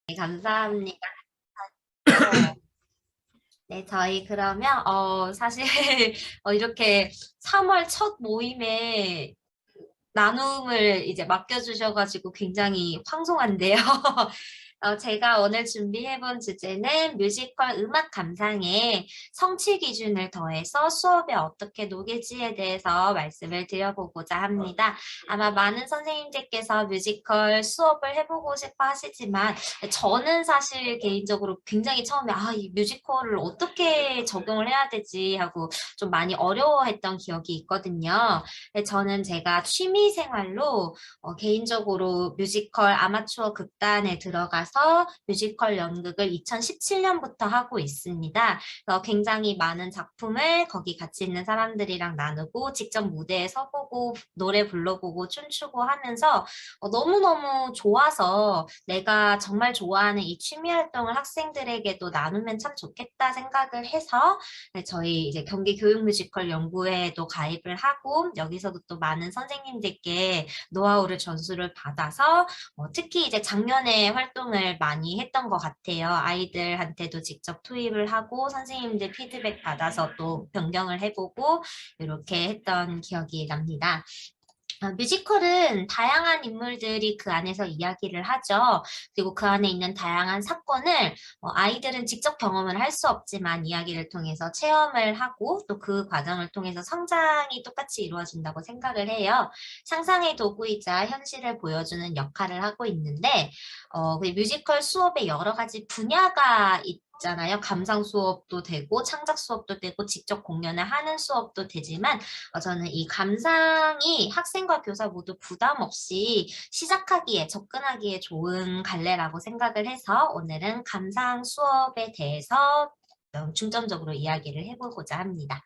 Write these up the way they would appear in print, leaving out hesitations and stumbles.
네, 감사합니다. 네, 저희 그러면 사실 이렇게 3월 첫 모임에 나눔을 이제 맡겨주셔가지고 굉장히 황송한데요. 제가 오늘 준비해본 주제는 뮤지컬 음악 감상에 성취 기준을 더해서 수업에 어떻게 녹일지에 대해서 말씀을 드려보고자 합니다. 아마 많은 선생님들께서 뮤지컬 수업을 해보고 싶어 하시지만 저는 사실 개인적으로 굉장히 처음에 이 뮤지컬을 어떻게 적용을 해야 되지 하고 좀 많이 어려워했던 기억이 있거든요. 저는 제가 취미 생활로 개인적으로 뮤지컬 아마추어 극단에 들어가서 뮤지컬 연극을 2017년부터 하고 있습니다. 그래서 굉장히 많은 작품을 거기 같이 있는 사람들이랑 나누고 직접 무대에 서보고 노래 불러보고 춤추고 하면서 너무너무 좋아서 내가 정말 좋아하는 이 취미 활동을 학생들에게도 나누면 참 좋겠다 생각을 해서 네, 저희 이제 경기 교육 뮤지컬 연구회에도 가입을 하고 여기서도 또 많은 선생님들께 노하우를 전수를 받아서 특히 이제 작년에 활동을 많이 했던 것 같아요. 아이들한테도 직접 투입을 하고 선생님들 피드백 받아서 또 변경을 해보고 이렇게 했던 기억이 납니다. 뮤지컬은 다양한 인물들이 그 안에서 이야기를 하죠. 그리고 그 안에 있는 다양한 사건을 아이들은 직접 경험을 할 수 없지만 이야기를 통해서 체험을 하고 또 그 과정을 통해서 성장이 똑같이 이루어진다고 생각을 해요. 상상의 도구이자 현실을 보여주는 역할을 하고 있는데 그 뮤지컬 수업에 여러 가지 분야가 있잖아요. 감상 수업도 되고 창작 수업도 되고 직접 공연을 하는 수업도 되지만 저는 이 감상이 학생과 교사 모두 부담 없이 시작하기에 접근하기에 좋은 갈래라고 생각을 해서 오늘은 감상 수업에 대해서 중점적으로 이야기를 해보고자 합니다.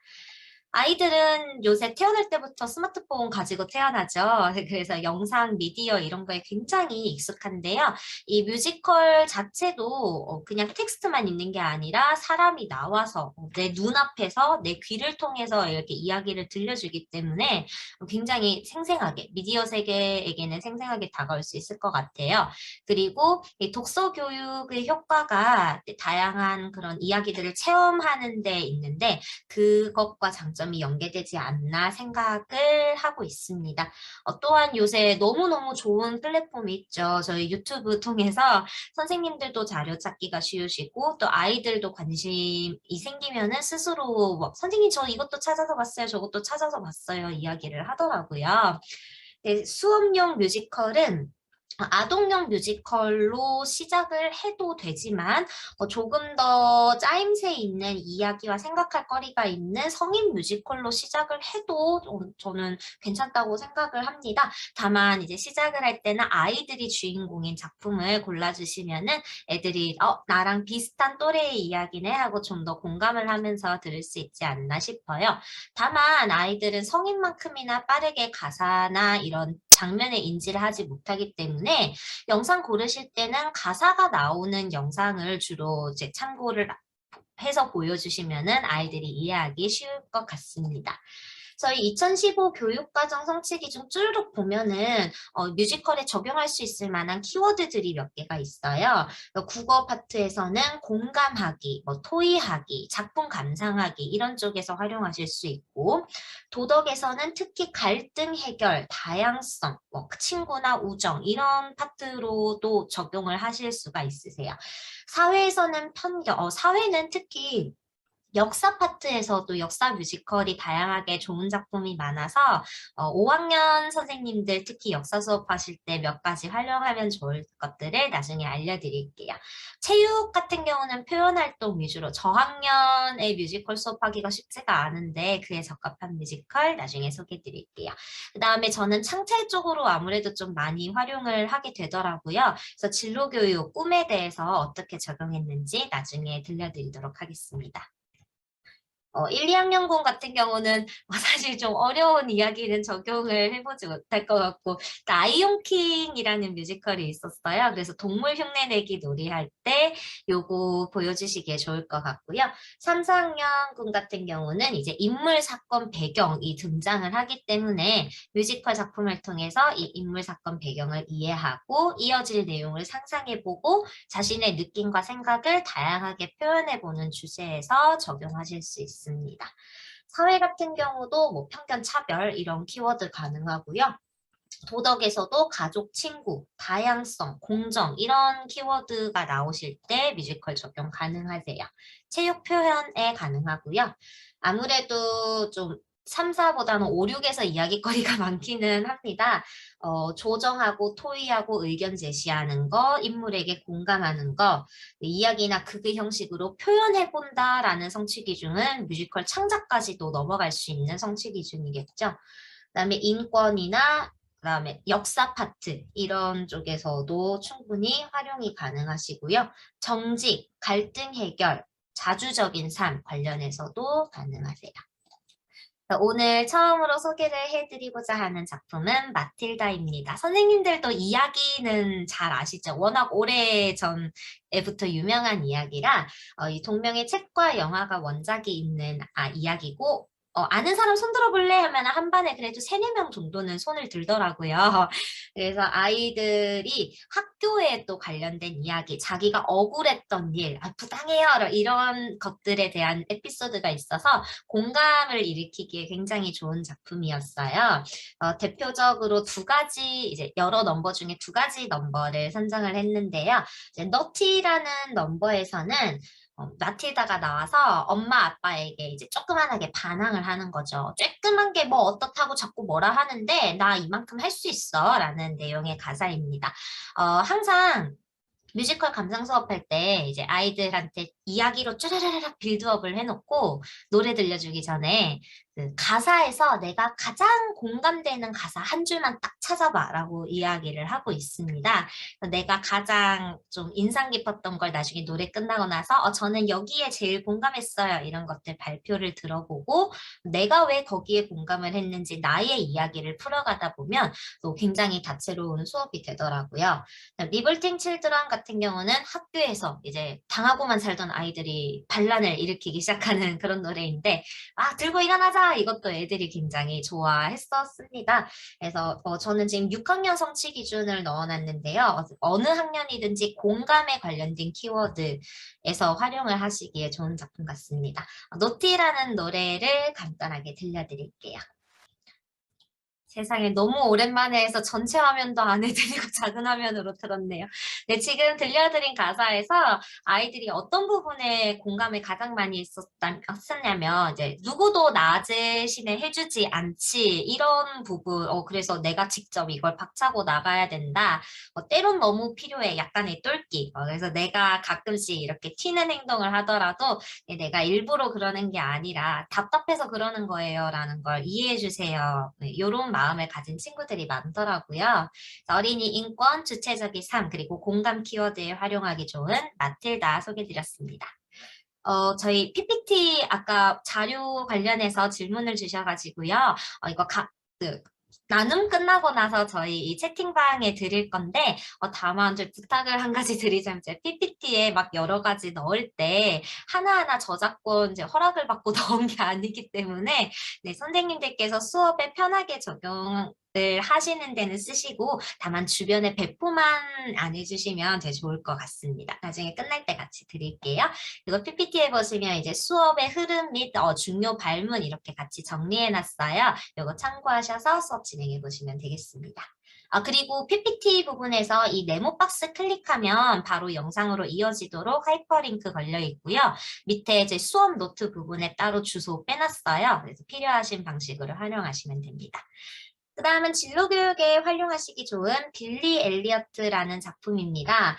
아이들은 요새 태어날 때부터 스마트폰 가지고 태어나죠. 그래서 영상, 미디어 이런 거에 굉장히 익숙한데요. 이 뮤지컬 자체도 그냥 텍스트만 있는 게 아니라 사람이 나와서 내 눈앞에서 내 귀를 통해서 이렇게 이야기를 들려주기 때문에 굉장히 생생하게, 미디어 세계에게는 생생하게 다가올 수 있을 것 같아요. 그리고 이 독서 교육의 효과가 다양한 그런 이야기들을 체험하는 데 있는데 그것과 장점이 연계되지 않나 생각을 하고 있습니다. 또한 요새 너무너무 좋은 플랫폼이 있죠. 저희 유튜브 통해서 선생님들도 자료 찾기가 쉬우시고 또 아이들도 관심이 생기면은 스스로 뭐, 선생님 저 이것도 찾아서 봤어요. 저것도 찾아서 봤어요. 이야기를 하더라고요. 네, 수업용 뮤지컬은 아동용 뮤지컬로 시작을 해도 되지만 조금 더 짜임새 있는 이야기와 생각할 거리가 있는 성인 뮤지컬로 시작을 해도 저는 괜찮다고 생각을 합니다. 다만 이제 시작을 할 때는 아이들이 주인공인 작품을 골라주시면은 애들이 나랑 비슷한 또래의 이야기네 하고 좀 더 공감을 하면서 들을 수 있지 않나 싶어요. 다만 아이들은 성인만큼이나 빠르게 가사나 이런 장면의 인지를 하지 못하기 때문에 영상 고르실 때는 가사가 나오는 영상을 주로 이제 참고를 해서 보여주시면은 아이들이 이해하기 쉬울 것 같습니다. 저희 2015 교육과정 성취기 중 쭈르륵 보면은 뮤지컬에 적용할 수 있을 만한 키워드들이 몇 개가 있어요. 국어 파트에서는 공감하기, 토의하기, 작품 감상하기 이런 쪽에서 활용하실 수 있고 도덕에서는 특히 갈등 해결, 다양성, 친구나 우정 이런 파트로도 적용을 하실 수가 있으세요. 사회에서는 편견, 사회는 특히 역사 파트에서도 역사 뮤지컬이 다양하게 좋은 작품이 많아서 5학년 선생님들 특히 역사 수업하실 때 몇 가지 활용하면 좋을 것들을 나중에 알려드릴게요. 체육 같은 경우는 표현활동 위주로 저학년의 뮤지컬 수업하기가 쉽지가 않은데 그에 적합한 뮤지컬 나중에 소개해드릴게요. 그 다음에 저는 창찰 쪽으로 아무래도 좀 많이 활용을 하게 되더라고요. 그래서 진로교육, 꿈에 대해서 어떻게 적용했는지 나중에 들려드리도록 하겠습니다. 1, 2학년군 같은 경우는 사실 좀 어려운 이야기는 적용을 해보지 못할 것 같고, 라이온 킹이라는 뮤지컬이 있었어요. 그래서 동물 흉내내기 놀이할 때 요거 보여주시기에 좋을 것 같고요. 3, 4학년군 같은 경우는 이제 인물, 사건, 배경이 등장을 하기 때문에 뮤지컬 작품을 통해서 이 인물, 사건, 배경을 이해하고 이어질 내용을 상상해보고 자신의 느낌과 생각을 다양하게 표현해보는 주제에서 적용하실 수 있습니다. 사회 같은 경우도 뭐 편견, 차별 이런 키워드 가능하고요. 도덕에서도 가족, 친구, 다양성, 공정 이런 키워드가 나오실 때 뮤지컬 적용 가능하세요. 체육 표현에 가능하고요. 아무래도 좀 3, 4보다는 5, 6에서 이야기거리가 많기는 합니다. 조정하고 토의하고 의견 제시하는 거, 인물에게 공감하는 거, 이야기나 극의 형식으로 표현해본다라는 성취 기준은 뮤지컬 창작까지도 넘어갈 수 있는 성취 기준이겠죠. 그다음에 인권이나 그다음에 역사 파트 이런 쪽에서도 충분히 활용이 가능하시고요. 정직, 갈등 해결, 자주적인 삶 관련해서도 가능하세요. 오늘 처음으로 소개를 해드리고자 하는 작품은 마틸다입니다. 선생님들도 이야기는 잘 아시죠? 워낙 오래 전에부터 유명한 이야기라 이 동명의 책과 영화가 원작이 있는 이야기고 아는 사람 손 들어볼래? 하면 한 반에 그래도 3, 4명 정도는 손을 들더라고요. 그래서 아이들이 학교에 또 관련된 이야기, 자기가 억울했던 일, 부당해요. 이런 것들에 대한 에피소드가 있어서 공감을 일으키기에 굉장히 좋은 작품이었어요. 대표적으로 2가지, 이제 여러 넘버 중에 2가지 넘버를 선정을 했는데요. 이제 너티라는 넘버에서는 마틸다가 나와서 엄마 아빠에게 이제 조그만하게 반항을 하는 거죠. 조그만 게 뭐 어떻다고 자꾸 뭐라 하는데 나 이만큼 할 수 있어 라는 내용의 가사입니다. 항상 뮤지컬 감상 수업할 때 이제 아이들한테 이야기로 쭈르르르 빌드업을 해놓고 노래 들려주기 전에 그 가사에서 내가 가장 공감되는 가사 한 줄만 딱 찾아봐라고 이야기를 하고 있습니다. 내가 가장 좀 인상 깊었던 걸 나중에 노래 끝나고 나서 저는 여기에 제일 공감했어요. 이런 것들 발표를 들어보고 내가 왜 거기에 공감을 했는지 나의 이야기를 풀어가다 보면 또 굉장히 다채로운 수업이 되더라고요. 리벌팅 칠드런 같은 경우는 학교에서 이제 당하고만 살던 아이들이 반란을 일으키기 시작하는 그런 노래인데 들고 일어나자 이것도 애들이 굉장히 좋아했었습니다. 그래서 저는 지금 6학년 성취 기준을 넣어놨는데요. 어느 학년이든지 공감에 관련된 키워드에서 활용을 하시기에 좋은 작품 같습니다. 노티라는 노래를 간단하게 들려드릴게요. 세상에 너무 오랜만에 해서 전체 화면도 안 해드리고 작은 화면으로 들었네요. 네, 지금 들려드린 가사에서 아이들이 어떤 부분에 공감을 가장 많이 했었냐면 이제 누구도 나 대신에 해주지 않지 이런 부분 그래서 내가 직접 이걸 박차고 나가야 된다. 때론 너무 필요해 약간의 똘끼 그래서 내가 가끔씩 이렇게 튀는 행동을 하더라도 내가 일부러 그러는 게 아니라 답답해서 그러는 거예요 라는 걸 이해해 주세요. 네, 이런 마음을 가진 친구들이 많더라고요. 어린이 인권, 주체적인 삶, 그리고 공감 키워드에 활용하기 좋은 마틸다 소개드렸습니다. 저희 PPT 아까 자료 관련해서 질문을 주셔가지고요. 이거 나눔 끝나고 나서 저희 이 채팅방에 드릴 건데 다만 좀 부탁을 한 가지 드리자면 이제 PPT에 막 여러 가지 넣을 때 하나하나 저작권 이제 허락을 받고 넣은 게 아니기 때문에 네, 선생님들께서 수업에 편하게 적용을 하시는 데는 쓰시고 다만 주변에 배포만 안 해주시면 되게 좋을 것 같습니다. 나중에 끝날 때 같이 드릴게요. 이거 PPT에 보시면 이제 수업의 흐름 및 중요 발문 이렇게 같이 정리해놨어요. 이거 참고하셔서 수업 진행해 보시면 되겠습니다. 그리고 PPT 부분에서 이 네모 박스 클릭하면 바로 영상으로 이어지도록 하이퍼링크 걸려 있고요. 밑에 이제 수업 노트 부분에 따로 주소 빼놨어요. 그래서 필요하신 방식으로 활용하시면 됩니다. 그 다음은 진로교육에 활용하시기 좋은 빌리 엘리어트라는 작품입니다.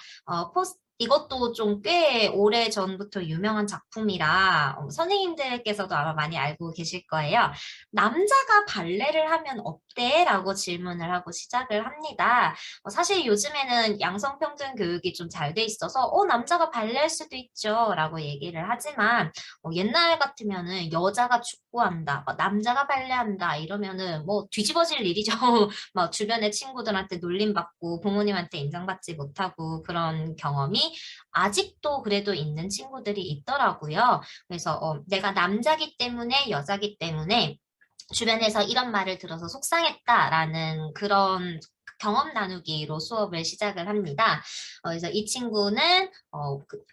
이것도 좀 꽤 오래 전부터 유명한 작품이라 선생님들께서도 아마 많이 알고 계실 거예요. 남자가 발레를 하면 어때? 라고 질문을 하고 시작을 합니다. 사실 요즘에는 양성평등 교육이 좀 잘 돼 있어서 남자가 발레할 수도 있죠. 라고 얘기를 하지만 옛날 같으면은 여자가 축구한다, 남자가 발레한다 이러면은 뭐 뒤집어질 일이죠. 막 주변의 친구들한테 놀림받고 부모님한테 인정받지 못하고 그런 경험이 아직도 그래도 있는 친구들이 있더라고요. 그래서 내가 남자기 때문에 여자기 때문에 주변에서 이런 말을 들어서 속상했다라는 그런 경험 나누기로 수업을 시작을 합니다. 그래서 이 친구는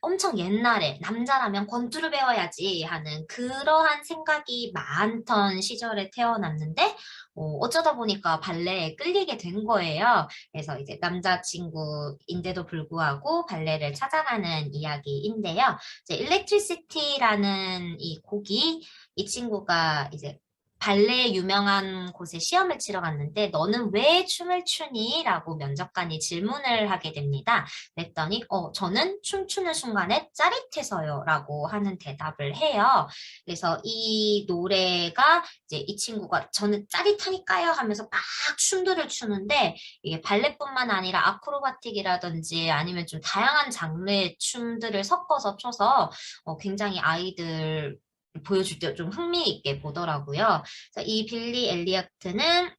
엄청 옛날에 남자라면 권투를 배워야지 하는 그러한 생각이 많던 시절에 태어났는데 어쩌다 보니까 발레에 끌리게 된 거예요. 그래서 이제 남자친구인데도 불구하고 발레를 찾아가는 이야기인데요. 이제 일렉트리시티라는 이 곡이 이 친구가 이제 발레 유명한 곳에 시험을 치러 갔는데 너는 왜 춤을 추니? 라고 면접관이 질문을 하게 됩니다. 그랬더니 저는 춤추는 순간에 짜릿해서요 라고 하는 대답을 해요. 그래서 이 노래가 이제 이 친구가 저는 짜릿하니까요 하면서 막 춤들을 추는데 이게 발레뿐만 아니라 아크로바틱이라든지 아니면 좀 다양한 장르의 춤들을 섞어서 춰서 굉장히 아이들 보여줄 때 좀 흥미있게 보더라고요. 그래서 이 빌리 엘리어트는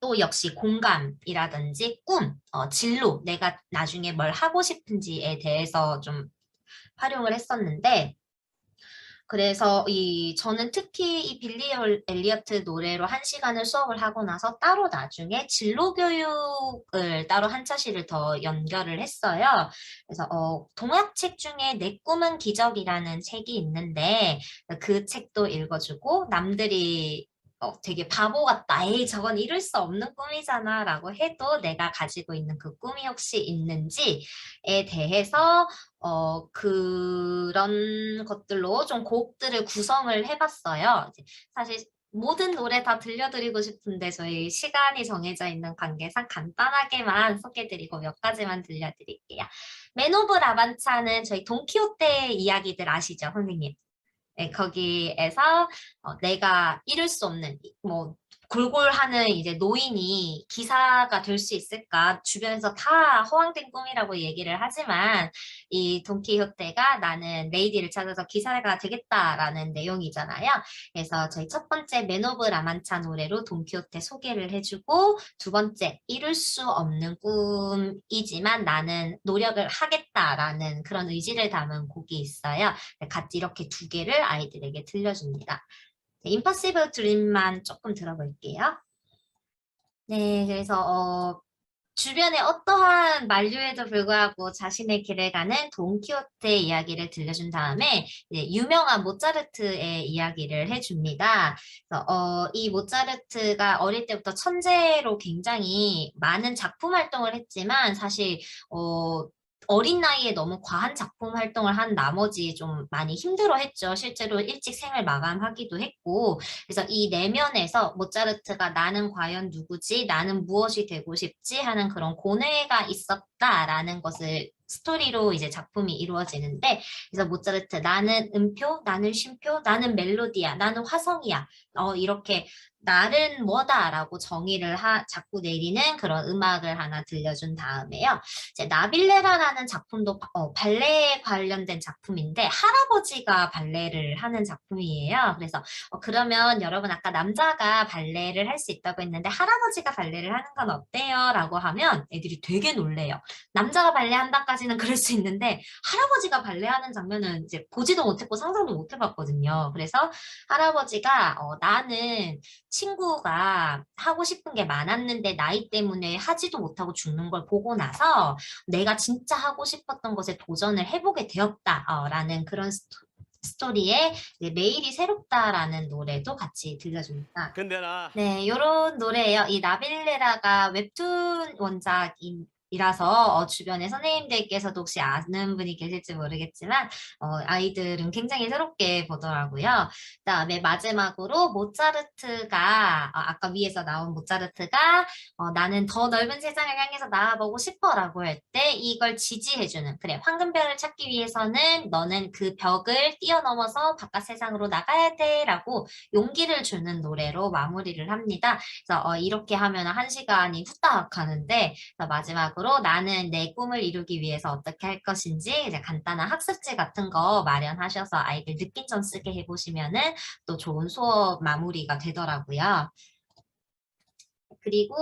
또 역시 공감이라든지 꿈, 진로, 내가 나중에 뭘 하고 싶은지에 대해서 좀 활용을 했었는데 그래서 저는 특히 이 빌리 엘리어트 노래로 1시간을 수업을 하고 나서 따로 나중에 진로 교육을 따로 한 차시를 더 연결을 했어요. 그래서 동화책 중에 내 꿈은 기적이라는 책이 있는데 그 책도 읽어주고 남들이 되게 바보 같다. 에이, 저건 이룰 수 없는 꿈이잖아. 라고 해도 내가 가지고 있는 그 꿈이 혹시 있는지에 대해서 그런 것들로 좀 곡들을 구성을 해봤어요. 이제 사실 모든 노래 다 들려드리고 싶은데 저희 시간이 정해져 있는 관계상 간단하게만 소개드리고 몇 가지만 들려드릴게요. 맨 오브 라반차는 저희 돈키호테 이야기들 아시죠, 선생님? 네, 거기에서 내가 이룰 수 없는 뭐 골골하는 이제 노인이 기사가 될 수 있을까? 주변에서 다 허황된 꿈이라고 얘기를 하지만 이 돈키호테가 나는 레이디를 찾아서 기사가 되겠다라는 내용이잖아요. 그래서 저희 첫 번째 맨 오브 라만차 노래로 돈키호테 소개를 해주고 두 번째 이룰 수 없는 꿈이지만 나는 노력을 하겠다라는 그런 의지를 담은 곡이 있어요. 같이 이렇게 두 개를 아이들에게 들려줍니다. 임퍼시블 드림만 조금 들어볼게요. 네, 그래서 주변에 어떠한 만류에도 불구하고 자신의 길을 가는 돈키호테 이야기를 들려준 다음에 이제 유명한 모차르트의 이야기를 해줍니다. 그래서 이 모차르트가 어릴 때부터 천재로 굉장히 많은 작품 활동을 했지만 사실 어린 나이에 너무 과한 작품 활동을 한 나머지 좀 많이 힘들어했죠. 실제로 일찍 생을 마감하기도 했고 그래서 이 내면에서 모차르트가 나는 과연 누구지? 나는 무엇이 되고 싶지? 하는 그런 고뇌가 있었다라는 것을 스토리로 이제 작품이 이루어지는데 그래서 모차르트 나는 음표, 나는 쉼표, 나는 멜로디야, 나는 화성이야. 이렇게 나는 뭐다라고 정의를 자꾸 내리는 그런 음악을 하나 들려준 다음에요. 이제 나빌레라라는 작품도 발레에 관련된 작품인데 할아버지가 발레를 하는 작품이에요. 그래서 그러면 여러분 아까 남자가 발레를 할 수 있다고 했는데 할아버지가 발레를 하는 건 어때요? 라고 하면 애들이 되게 놀래요. 남자가 발레한다까지는 그럴 수 있는데 할아버지가 발레하는 장면은 이제 보지도 못했고 상상도 못 해봤거든요. 그래서 할아버지가 나는 친구가 하고 싶은 게 많았는데 나이 때문에 하지도 못하고 죽는 걸 보고 나서 내가 진짜 하고 싶었던 것에 도전을 해보게 되었다라는 그런 스토리에 매일이 새롭다라는 노래도 같이 들려줍니다. 근데 나 네, 요런 노래예요. 이 나빌레라가 웹툰 원작이라고 이라서 주변에 선생님들께서도 혹시 아는 분이 계실지 모르겠지만 아이들은 굉장히 새롭게 보더라고요. 그다음에 마지막으로 모차르트가 아까 위에서 나온 모차르트가 나는 더 넓은 세상을 향해서 나아보고 싶어라고 할 때 이걸 지지해주는 그래 황금별을 찾기 위해서는 너는 그 벽을 뛰어넘어서 바깥 세상으로 나가야 돼라고 용기를 주는 노래로 마무리를 합니다. 그래서 이렇게 하면 한 시간이 후딱 가는데 마지막으로 나는 내 꿈을 이루기 위해서 어떻게 할 것인지 이제 간단한 학습지 같은 거 마련하셔서 아이들 느낀 점 쓰게 해보시면은 또 좋은 수업 마무리가 되더라고요. 그리고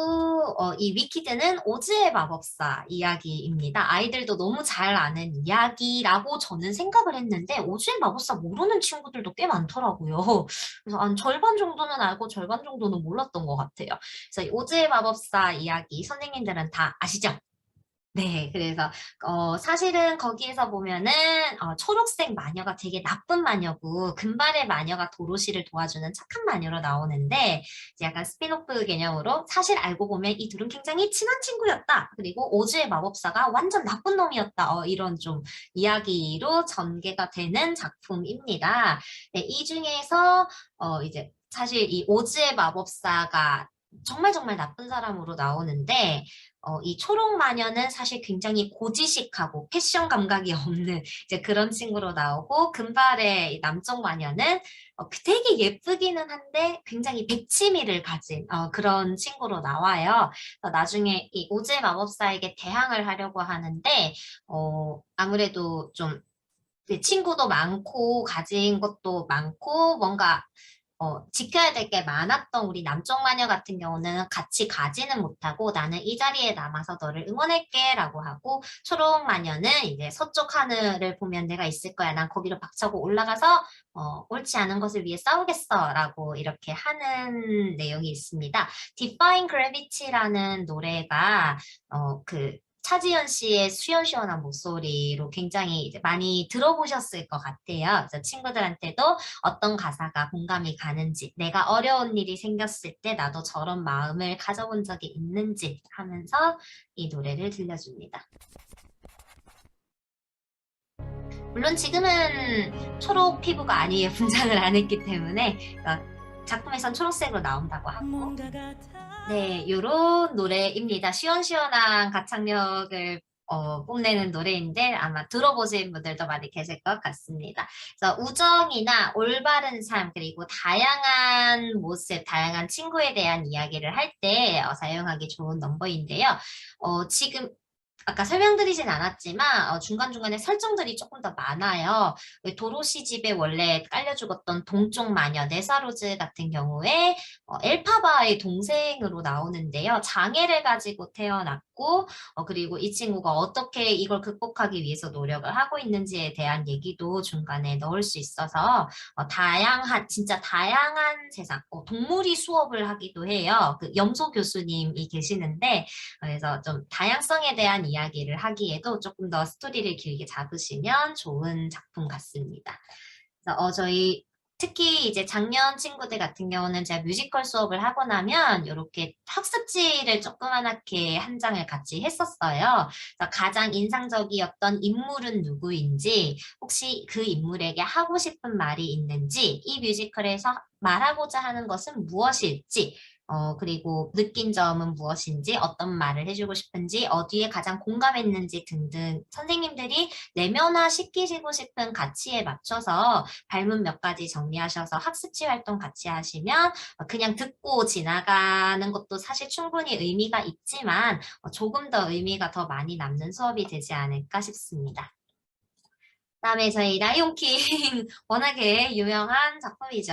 이 위키드는 오즈의 마법사 이야기입니다. 아이들도 너무 잘 아는 이야기라고 저는 생각을 했는데 오즈의 마법사 모르는 친구들도 꽤 많더라고요. 그래서 한 절반 정도는 알고 절반 정도는 몰랐던 것 같아요. 그래서 이 오즈의 마법사 이야기 선생님들은 다 아시죠? 네, 그래서 사실은 거기에서 보면은 초록색 마녀가 되게 나쁜 마녀고 금발의 마녀가 도로시를 도와주는 착한 마녀로 나오는데 이제 약간 스핀오프 개념으로 사실 알고 보면 이 둘은 굉장히 친한 친구였다. 그리고 오즈의 마법사가 완전 나쁜 놈이었다. 이런 좀 이야기로 전개가 되는 작품입니다. 네, 이 중에서 이제 사실 이 오즈의 마법사가 정말 정말 나쁜 사람으로 나오는데 이 초록 마녀는 사실 굉장히 고지식하고 패션 감각이 없는 이제 그런 친구로 나오고 금발의 이 남쪽 마녀는 되게 예쁘기는 한데 굉장히 백치미를 가진 그런 친구로 나와요. 나중에 이 오즈의 마법사에게 대항을 하려고 하는데 아무래도 좀 친구도 많고 가진 것도 많고 뭔가 지켜야 될 게 많았던 우리 남쪽 마녀 같은 경우는 같이 가지는 못하고 나는 이 자리에 남아서 너를 응원할게 라고 하고 초록 마녀는 이제 서쪽 하늘을 보면 내가 있을 거야. 난 거기로 박차고 올라가서 옳지 않은 것을 위해 싸우겠어 라고 이렇게 하는 내용이 있습니다. Defying Gravity라는 노래가 그 차지연 씨의 시원시원한 목소리로 굉장히 이제 많이 들어보셨을 것 같아요. 그래서 친구들한테도 어떤 가사가 공감이 가는지, 내가 어려운 일이 생겼을 때 나도 저런 마음을 가져본 적이 있는지 하면서 이 노래를 들려줍니다. 물론 지금은 초록 피부가 아니에요. 분장을 안 했기 때문에 작품에선 초록색으로 나온다고 하고 네, 요런 노래입니다. 시원시원한 가창력을 뽐내는 노래인데 아마 들어보신 분들도 많이 계실 것 같습니다. 그래서 우정이나 올바른 삶 그리고 다양한 모습, 다양한 친구에 대한 이야기를 할 때 사용하기 좋은 넘버인데요. 지금 아까 설명드리진 않았지만 중간중간에 설정들이 조금 더 많아요. 도로시 집에 원래 깔려 죽었던 동쪽 마녀 네사로즈 같은 경우에 엘파바의 동생으로 나오는데요. 장애를 가지고 태어났고 그리고 이 친구가 어떻게 이걸 극복하기 위해서 노력을 하고 있는지에 대한 얘기도 중간에 넣을 수 있어서 진짜 다양한 세상, 동물이 수업을 하기도 해요. 그 염소 교수님이 계시는데 그래서 좀 다양성에 대한 이야기를 하기에도 조금 더 스토리를 길게 잡으시면 좋은 작품 같습니다. 그래서 저희 특히 이제 작년 친구들 같은 경우는 제가 뮤지컬 수업을 하고 나면 이렇게 학습지를 조그맣게 한 장을 같이 했었어요. 그래서 가장 인상적이었던 인물은 누구인지, 혹시 그 인물에게 하고 싶은 말이 있는지, 이 뮤지컬에서 말하고자 하는 것은 무엇일지, 그리고 느낀 점은 무엇인지, 어떤 말을 해주고 싶은지, 어디에 가장 공감했는지 등등 선생님들이 내면화 시키시고 싶은 가치에 맞춰서 발문 몇 가지 정리하셔서 학습지 활동 같이 하시면 그냥 듣고 지나가는 것도 사실 충분히 의미가 있지만 조금 더 의미가 더 많이 남는 수업이 되지 않을까 싶습니다. 그다음에 저희 라이온킹 워낙에 유명한 작품이죠.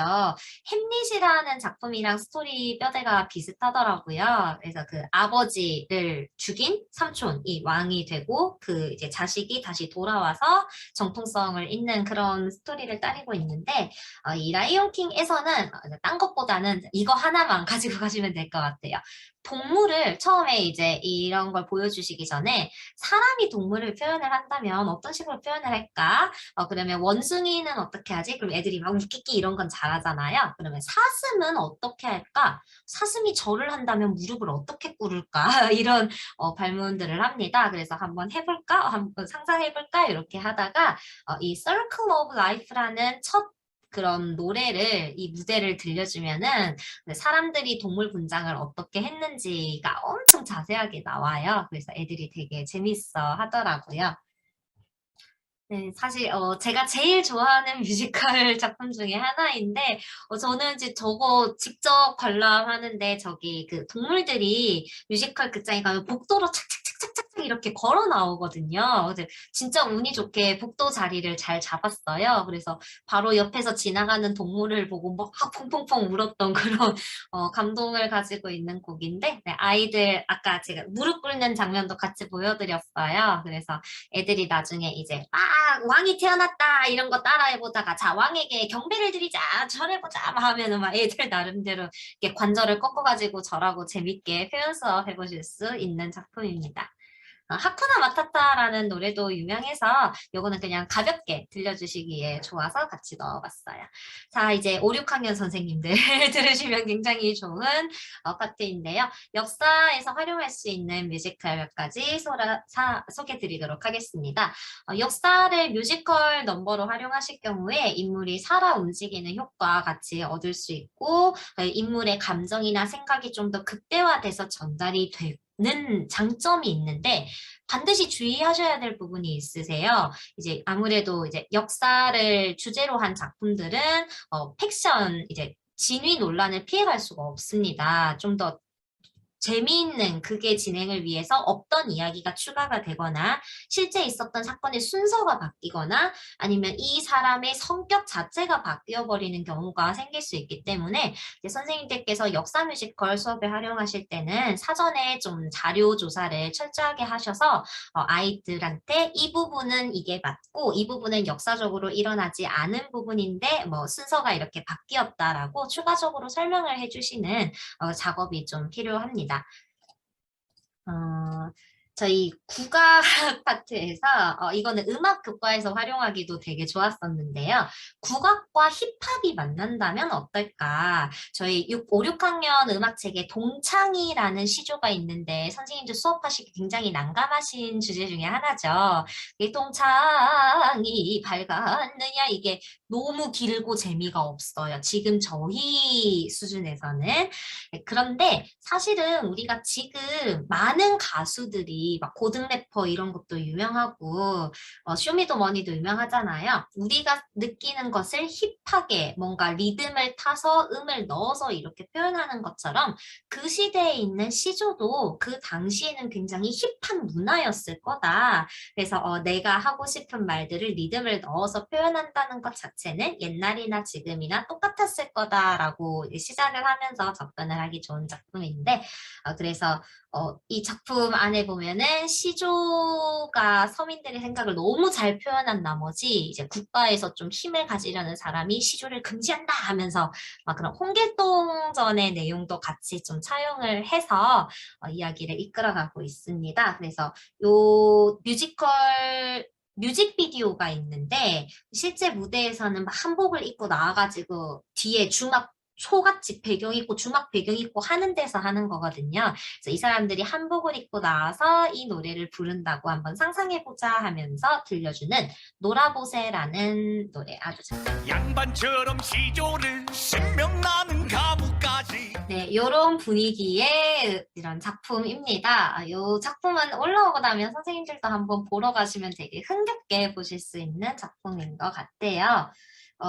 햄릿이라는 작품이랑 스토리 뼈대가 비슷하더라고요. 그래서 그 아버지를 죽인 삼촌이 왕이 되고 그 이제 자식이 다시 돌아와서 정통성을 잇는 그런 스토리를 따르고 있는데 이 라이온킹에서는 딴 것보다는 이거 하나만 가지고 가시면 될 것 같아요. 동물을 처음에 이제 이런 걸 보여주시기 전에 사람이 동물을 표현을 한다면 어떤 식으로 표현을 할까? 그러면 원숭이는 어떻게 하지? 그럼 애들이 막 웃기기 이런 건 잘하잖아요. 그러면 사슴은 어떻게 할까? 사슴이 절을 한다면 무릎을 어떻게 꿇을까? 이런 발문들을 합니다. 그래서 한번 해볼까? 한번 상상해볼까? 이렇게 하다가 이 Circle of Life라는 첫 그런 노래를 이 무대를 들려주면은 사람들이 동물 분장을 어떻게 했는지가 엄청 자세하게 나와요. 그래서 애들이 되게 재밌어 하더라고요. 네, 사실 제가 제일 좋아하는 뮤지컬 작품 중에 하나인데 저는 이제 저거 직접 관람하는데 저기 그 동물들이 뮤지컬 극장에 가면 복도로 착착착착착 이렇게 걸어 나오거든요. 근데 진짜 운이 좋게 복도 자리를 잘 잡았어요. 그래서 바로 옆에서 지나가는 동물을 보고 막 퐁퐁퐁 울었던 그런 감동을 가지고 있는 곡인데 네, 아이들 아까 제가 무릎 꿇는 장면도 같이 보여드렸어요. 그래서 애들이 나중에 이제 막 왕이 태어났다 이런 거 따라해보다가 자 왕에게 경배를 드리자 절해보자 막 하면은 막 애들 나름대로 이렇게 관절을 꺾어가지고 절하고 재밌게 표현 수업 해보실 수 있는 작품입니다. 하쿠나 마타타라는 노래도 유명해서 요거는 그냥 가볍게 들려주시기에 좋아서 같이 넣어봤어요. 자, 이제 5, 6학년 선생님들 들으시면 굉장히 좋은 파트인데요. 역사에서 활용할 수 있는 뮤지컬 몇 가지 소개드리도록 하겠습니다. 역사를 뮤지컬 넘버로 활용하실 경우에 인물이 살아 움직이는 효과 같이 얻을 수 있고 인물의 감정이나 생각이 좀 더 극대화돼서 전달이 되는 장점이 있는데 반드시 주의하셔야 될 부분이 있으세요. 이제 아무래도 이제 역사를 주제로 한 작품들은 팩션 이제 진위 논란을 피해갈 수가 없습니다. 좀 더 재미있는 그게 진행을 위해서 없던 이야기가 추가가 되거나 실제 있었던 사건의 순서가 바뀌거나 아니면 이 사람의 성격 자체가 바뀌어버리는 경우가 생길 수 있기 때문에 이제 선생님들께서 역사 뮤지컬 수업에 활용하실 때는 사전에 좀 자료 조사를 철저하게 하셔서 아이들한테 이 부분은 이게 맞고 이 부분은 역사적으로 일어나지 않은 부분인데 뭐 순서가 이렇게 바뀌었다라고 추가적으로 설명을 해주시는 작업이 좀 필요합니다. 어, 저희 국악 파트에서 이거는 음악 교과에서 활용하기도 되게 좋았었는데요. 국악과 힙합이 만난다면 어떨까? 저희 5, 6학년 음악책에 동창이라는 시조가 있는데 선생님들 수업하시기 굉장히 난감하신 주제 중에 하나죠. 이 동창이 밝았느냐 이게 너무 길고 재미가 없어요. 지금 저희 수준에서는. 네, 그런데 사실은 우리가 지금 많은 가수들이 막 고등 래퍼 이런 것도 유명하고 쇼미더머니도 유명하잖아요. 우리가 느끼는 것을 힙하게 뭔가 리듬을 타서 음을 넣어서 이렇게 표현하는 것처럼 그 시대에 있는 시조도 그 당시에는 굉장히 힙한 문화였을 거다. 그래서 내가 하고 싶은 말들을 리듬을 넣어서 표현한다는 것 자체는 옛날이나 지금이나 똑같았을 거다라고 시작을 하면서 접근을 하기 좋은 작품인데 그래서 이 작품 안에 보면은 시조가 서민들의 생각을 너무 잘 표현한 나머지 이제 국가에서 좀 힘을 가지려는 사람이 시조를 금지한다 하면서 막 그런 홍길동전의 내용도 같이 좀 차용을 해서 이야기를 이끌어가고 있습니다. 그래서 요 뮤직비디오가 있는데 실제 무대에서는 막 한복을 입고 나와가지고 뒤에 주막 소같이 배경 있고 주막 배경 있고 하는 데서 하는 거거든요. 그래서 이 사람들이 한복을 입고 나와서 이 노래를 부른다고 한번 상상해보자 하면서 들려주는 놀아보세라는 노래 아주 잘. 양반처럼 시조를 신명나는 가무까지. 네, 이런 분위기의 이런 작품입니다. 이 작품은 올라오고 나면 선생님들도 한번 보러 가시면 되게 흥겹게 보실 수 있는 작품인 것 같아요.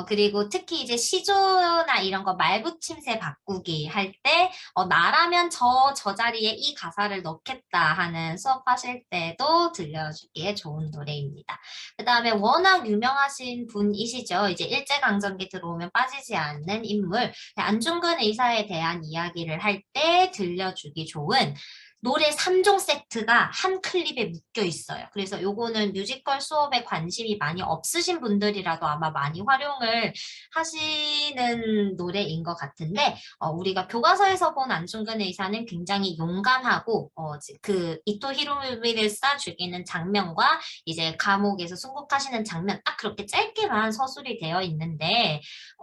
그리고 특히 이제 시조나 이런 거 말붙임새 바꾸기 할 때, 나라면 저 자리에 이 가사를 넣겠다 하는 수업하실 때도 들려주기에 좋은 노래입니다. 그 다음에 워낙 유명하신 분이시죠. 이제 일제강점기 들어오면 빠지지 않는 인물, 안중근 의사에 대한 이야기를 할 때 들려주기 좋은 노래 3종 세트가 한 클립에 묶여 있어요. 그래서 요거는 뮤지컬 수업에 관심이 많이 없으신 분들이라도 아마 많이 활용을 하시는 노래인 것 같은데, 우리가 교과서에서 본 안중근 의사는 굉장히 용감하고, 그 이토 히로부미를 쏴 죽이는 장면과 이제 감옥에서 순국하시는 장면, 딱 그렇게 짧게만 서술이 되어 있는데,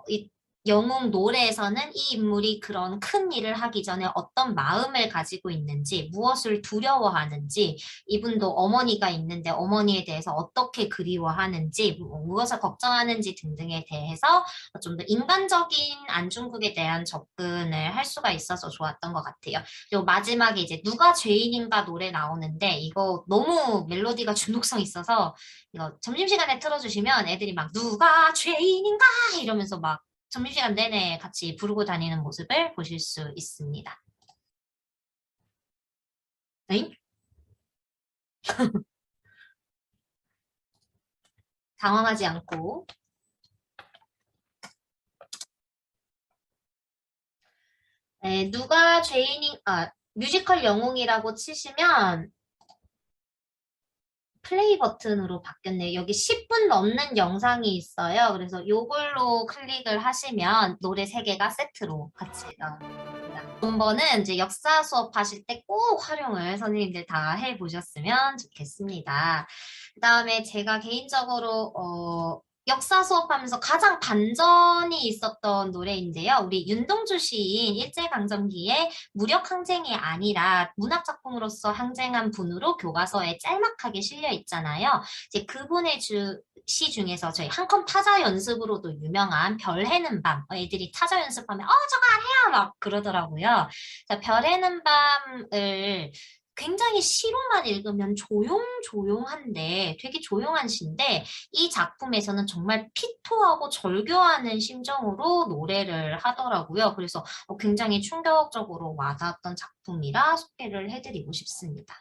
이 영웅 노래에서는 이 인물이 그런 큰 일을 하기 전에 어떤 마음을 가지고 있는지, 무엇을 두려워하는지, 이분도 어머니가 있는데 어머니에 대해서 어떻게 그리워하는지, 무엇을 걱정하는지 등등에 대해서 좀 더 인간적인 안중국에 대한 접근을 할 수가 있어서 좋았던 것 같아요. 그리고 마지막에 이제 누가 죄인인가 노래 나오는데 이거 너무 멜로디가 중독성 있어서 이거 점심시간에 틀어주시면 애들이 막 누가 죄인인가 이러면서 막 점심시간 내내 같이 부르고 다니는 모습을 보실 수 있습니다. 응? 당황하지 않고. 네, 누가 뮤지컬 영웅이라고 치시면 플레이 버튼으로 바뀌었네요. 여기 10분 넘는 영상이 있어요. 그래서 이걸로 클릭을 하시면 노래 3개가 세트로 같이 나옵니다. 번은 이제 역사 수업 하실 때 꼭 활용을 선생님들 다 해보셨으면 좋겠습니다. 그 다음에 제가 개인적으로 역사 수업하면서 가장 반전이 있었던 노래인데요. 우리 윤동주 시인 일제강점기에 무력 항쟁이 아니라 문학작품으로서 항쟁한 분으로 교과서에 짤막하게 실려 있잖아요. 이제 그분의 시 중에서 저희 한컴 타자 연습으로도 유명한 별 해는 밤. 애들이 타자 연습하면 저거 안 해요 막 그러더라고요. 별 해는 밤을 굉장히 시로만 읽으면 조용조용한데 되게 조용한 시인데 이 작품에서는 정말 피토하고 절규하는 심정으로 노래를 하더라고요. 그래서 굉장히 충격적으로 와닿았던 작품이라 소개를 해드리고 싶습니다.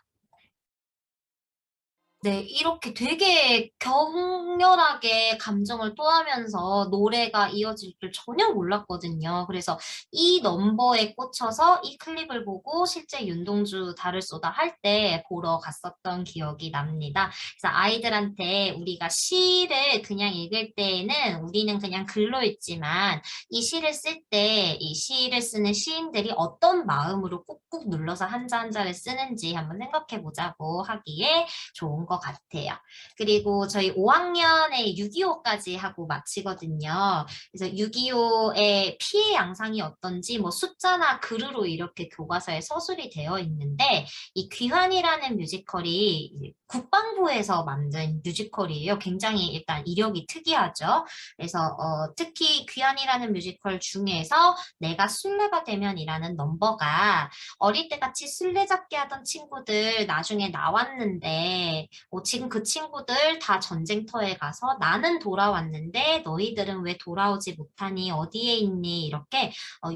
네, 이렇게 되게 격렬하게 감정을 토하면서 노래가 이어질 줄 전혀 몰랐거든요. 그래서 이 넘버에 꽂혀서 이 클립을 보고 실제 윤동주 달을 쏟아 할 때 보러 갔었던 기억이 납니다. 그래서 아이들한테 우리가 시를 그냥 읽을 때에는 우리는 그냥 글로 읽지만 이 시를 쓸 때 이 시를 쓰는 시인들이 어떤 마음으로 꾹꾹 눌러서 한자 한자를 쓰는지 한번 생각해 보자고 하기에 좋은 것 같아요. 그리고 저희 5학년에 6.25까지 하고 마치거든요. 그래서 6.25의 피해 양상이 어떤지 뭐 숫자나 글으로 이렇게 교과서에 서술이 되어 있는데 이 귀환이라는 뮤지컬이 국방부에서 만든 뮤지컬이에요. 굉장히 일단 이력이 특이하죠. 그래서 특히 귀환이라는 뮤지컬 중에서 내가 술래가 되면이라는 넘버가 어릴 때 같이 술래잡기 하던 친구들 나중에 나왔는데 지금 그 친구들 다 전쟁터에 가서 나는 돌아왔는데 너희들은 왜 돌아오지 못하니 어디에 있니 이렇게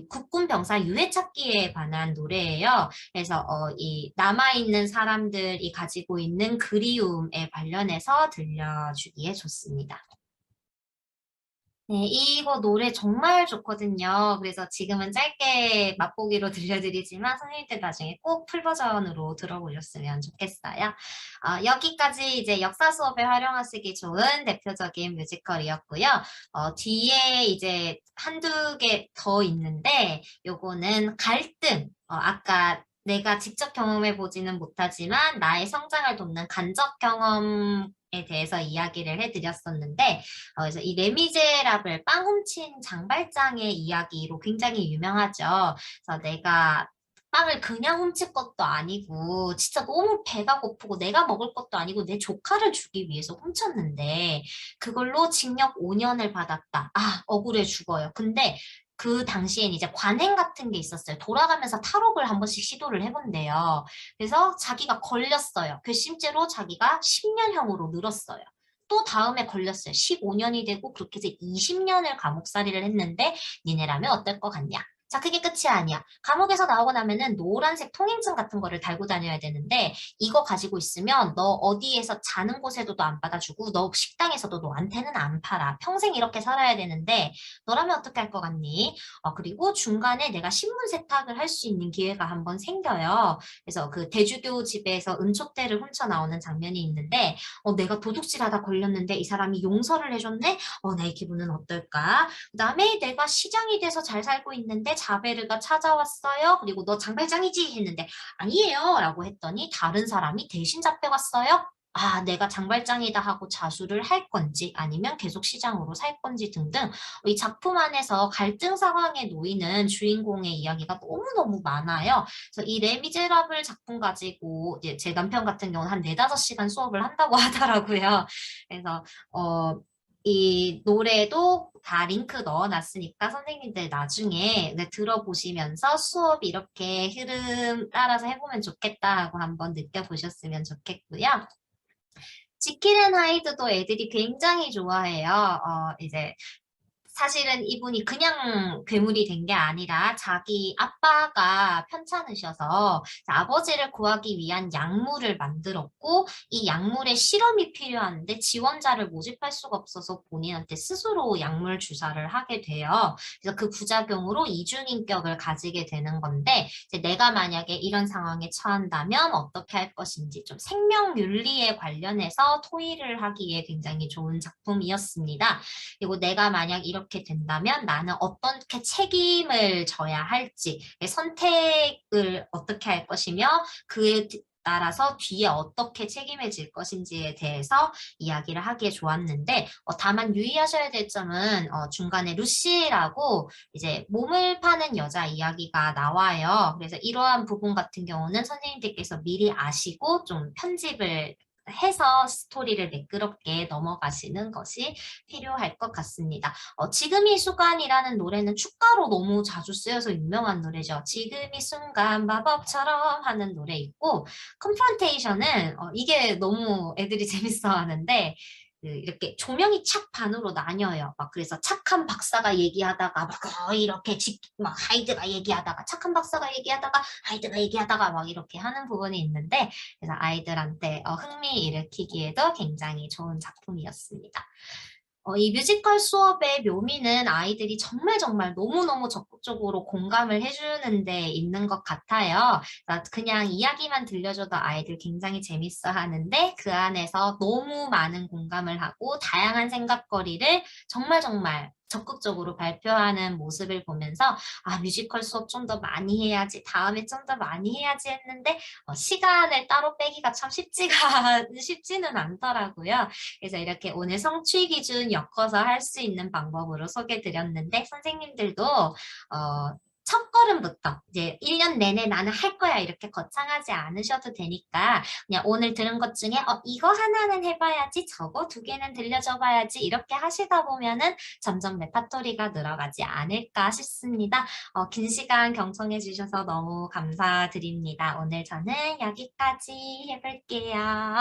국군 병사 유해 찾기에 관한 노래예요. 그래서 이 남아있는 사람들이 가지고 있는 그리움에 관련해서 들려주기에 좋습니다. 네, 이거 노래 정말 좋거든요. 그래서 지금은 짧게 맛보기로 들려드리지만 선생님들 나중에 꼭 풀버전으로 들어보셨으면 좋겠어요. 여기까지 이제 역사 수업에 활용하시기 좋은 대표적인 뮤지컬이었고요. 뒤에 이제 한두 개 더 있는데 요거는 갈등. 아까 내가 직접 경험해 보지는 못하지만 나의 성장을 돕는 간접 경험에 대해서 이야기를 해드렸었는데 그래서 이 레미제라블 빵 훔친 장발장의 이야기로 굉장히 유명하죠. 그래서 내가 빵을 그냥 훔칠 것도 아니고 진짜 너무 배가 고프고 내가 먹을 것도 아니고 내 조카를 주기 위해서 훔쳤는데 그걸로 징역 5년을 받았다. 억울해 죽어요. 근데 그 당시엔 이제 관행 같은 게 있었어요. 돌아가면서 탈옥을 한 번씩 시도를 해본대요. 그래서 자기가 걸렸어요. 괘씸죄로 자기가 10년형으로 늘었어요. 또 다음에 걸렸어요. 15년이 되고 그렇게 해서 20년을 감옥살이를 했는데 니네라면 어떨 것 같냐? 자, 그게 끝이 아니야. 감옥에서 나오고 나면은 노란색 통행증 같은 거를 달고 다녀야 되는데 이거 가지고 있으면 너 어디에서 자는 곳에도 너 안 받아주고 너 식당에서도 너한테는 안 팔아. 평생 이렇게 살아야 되는데 너라면 어떻게 할 것 같니? 그리고 중간에 내가 신분 세탁을 할 수 있는 기회가 한번 생겨요. 그래서 그 대주교 집에서 은촉대를 훔쳐 나오는 장면이 있는데 내가 도둑질하다 걸렸는데 이 사람이 용서를 해줬네? 나의 기분은 어떨까? 그다음에 내가 시장이 돼서 잘 살고 있는데 자베르가 찾아왔어요. 그리고 너 장발장이지? 했는데 아니에요. 라고 했더니 다른 사람이 대신 잡혀갔어요. 아, 내가 장발장이다 하고 자수를 할 건지 아니면 계속 시장으로 살 건지 등등 이 작품 안에서 갈등 상황에 놓이는 주인공의 이야기가 너무너무 많아요. 그래서 이 레미제라블 작품 가지고 이제 제 남편 같은 경우는 한 4~5시간 수업을 한다고 하더라고요. 그래서 이 노래도 다 링크 넣어놨으니까 선생님들 나중에 들어보시면서 수업 이렇게 흐름 따라서 해보면 좋겠다 하고 한번 느껴보셨으면 좋겠고요. 지킬 앤 하이드도 애들이 굉장히 좋아해요. 이제 사실은 이분이 그냥 괴물이 된 게 아니라 자기 아빠가 편찮으셔서 아버지를 구하기 위한 약물을 만들었고 이 약물에 실험이 필요한데 지원자를 모집할 수가 없어서 본인한테 스스로 약물 주사를 하게 돼요. 그래서 그 부작용으로 이중인격을 가지게 되는 건데 이제 내가 만약에 이런 상황에 처한다면 어떻게 할 것인지 좀 생명윤리에 관련해서 토의를 하기에 굉장히 좋은 작품이었습니다. 그리고 내가 만약 이렇게 된다면 나는 어떻게 책임을 져야 할지, 선택을 어떻게 할 것이며 그에 따라서 뒤에 어떻게 책임을 질 것인지에 대해서 이야기를 하기에 좋았는데 다만 유의하셔야 될 점은 중간에 루시라고 이제 몸을 파는 여자 이야기가 나와요. 그래서 이러한 부분 같은 경우는 선생님들께서 미리 아시고 좀 편집을 해서 스토리를 매끄럽게 넘어가시는 것이 필요할 것 같습니다. 지금 이 순간이라는 노래는 축가로 너무 자주 쓰여서 유명한 노래죠. 지금 이 순간 마법처럼 하는 노래 있고 컨프런테이션은 이게 너무 애들이 재밌어 하는데 이렇게 조명이 착 반으로 나뉘어요. 막 그래서 착한 박사가 얘기하다가 막 이렇게 막 하이드가 얘기하다가 착한 박사가 얘기하다가 하이드가 얘기하다가 막 이렇게 하는 부분이 있는데 그래서 아이들한테 흥미 일으키기에도 굉장히 좋은 작품이었습니다. 이 뮤지컬 수업의 묘미는 아이들이 정말 정말 너무너무 적극적으로 공감을 해주는 데 있는 것 같아요. 그냥 이야기만 들려줘도 아이들 굉장히 재밌어 하는데 그 안에서 너무 많은 공감을 하고 다양한 생각거리를 정말 정말 적극적으로 발표하는 모습을 보면서 뮤지컬 수업 좀 더 많이 해야지, 다음에 좀 더 많이 해야지 했는데 시간을 따로 빼기가 참 쉽지는 않더라고요. 그래서 이렇게 오늘 성취 기준 엮어서 할 수 있는 방법으로 소개해 드렸는데 선생님들도 첫걸음부터 이제 1년 내내 나는 할 거야 이렇게 거창하지 않으셔도 되니까 그냥 오늘 들은 것 중에 이거 하나는 해봐야지 저거 2개는 들려줘 봐야지 이렇게 하시다 보면은 점점 레파토리가 늘어가지 않을까 싶습니다. 긴 시간 경청해 주셔서 너무 감사드립니다. 오늘 저는 여기까지 해볼게요.